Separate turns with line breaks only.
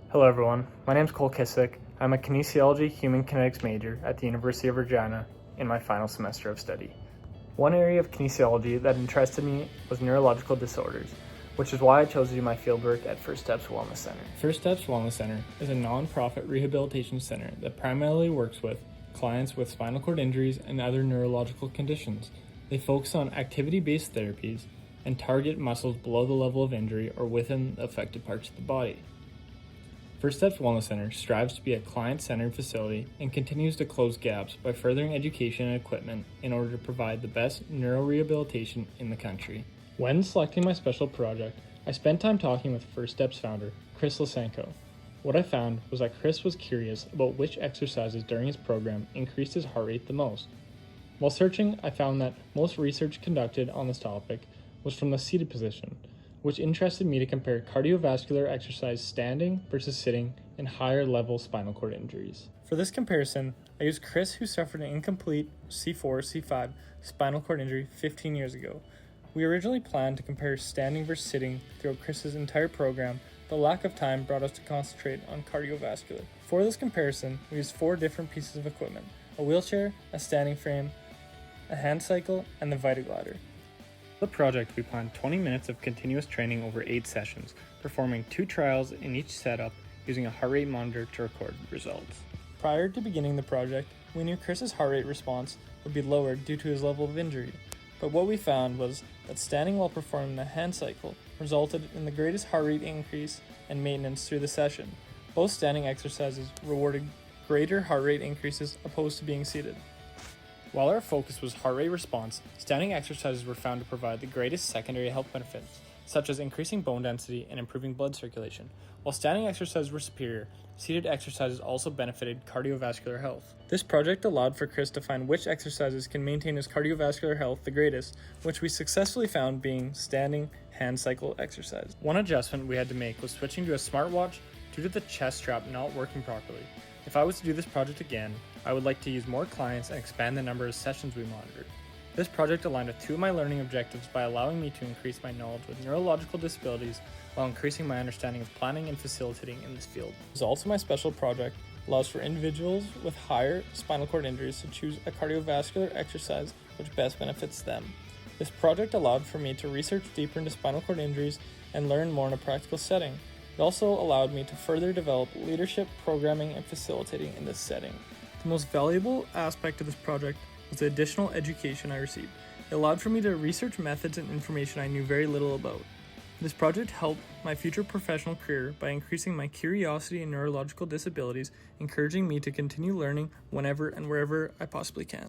Hello everyone, my name is Kissick. I'm a kinesiology human kinetics major at the University of Regina in my final semester of study. One area of kinesiology that interested me was neurological disorders, which is why I chose to do my fieldwork at First Steps Wellness Center.
First Steps Wellness Center is a non-profit rehabilitation center that primarily works with clients with spinal cord injuries and other neurological conditions. They focus on activity-based therapies and target muscles below the level of injury or within the affected parts of the body. First Steps Wellness Center strives to be a client-centered facility and continues to close gaps by furthering education and equipment in order to provide the best neurorehabilitation in the country. When selecting my special project, I spent time talking with First Steps founder, Chris Lisenko. What I found was that Chris was curious about which exercises during his program increased his heart rate the most. While searching, I found that most research conducted on this topic was from the seated position, which interested me to compare cardiovascular exercise standing versus sitting in higher level spinal cord injuries. For this comparison, I used Chris, who suffered an incomplete C4-C5 spinal cord injury 15 years ago. We originally planned to compare standing versus sitting throughout Chris's entire program, but lack of time brought us to concentrate on cardiovascular. For this comparison, we used 4 different pieces of equipment: a wheelchair, a standing frame, a hand cycle, and the VitaGladder. For the project, we planned 20 minutes of continuous training over 8 sessions, performing 2 trials in each setup using a heart rate monitor to record results. Prior to beginning the project, we knew Chris's heart rate response would be lowered due to his level of injury, but what we found was that standing while performing the hand cycle resulted in the greatest heart rate increase and maintenance through the session. Both standing exercises rewarded greater heart rate increases opposed to being seated. While our focus was heart rate response, standing exercises were found to provide the greatest secondary health benefits, such as increasing bone density and improving blood circulation. While standing exercises were superior, seated exercises also benefited cardiovascular health. This project allowed for Chris to find which exercises can maintain his cardiovascular health the greatest, which we successfully found being standing hand cycle exercise. One adjustment we had to make was switching to a smartwatch due to the chest strap not working properly. If I was to do this project again, I would like to use more clients and expand the number of sessions we monitored. This project aligned with 2 of my learning objectives by allowing me to increase my knowledge with neurological disabilities while increasing my understanding of planning and facilitating in this field. Results of my special project allows for individuals with higher spinal cord injuries to choose a cardiovascular exercise which best benefits them. This project allowed for me to research deeper into spinal cord injuries and learn more in a practical setting. It also allowed me to further develop leadership, programming, and facilitating in this setting. The most valuable aspect of this project was the additional education I received. It allowed for me to research methods and information I knew very little about. This project helped my future professional career by increasing my curiosity in neurological disabilities, encouraging me to continue learning whenever and wherever I possibly can.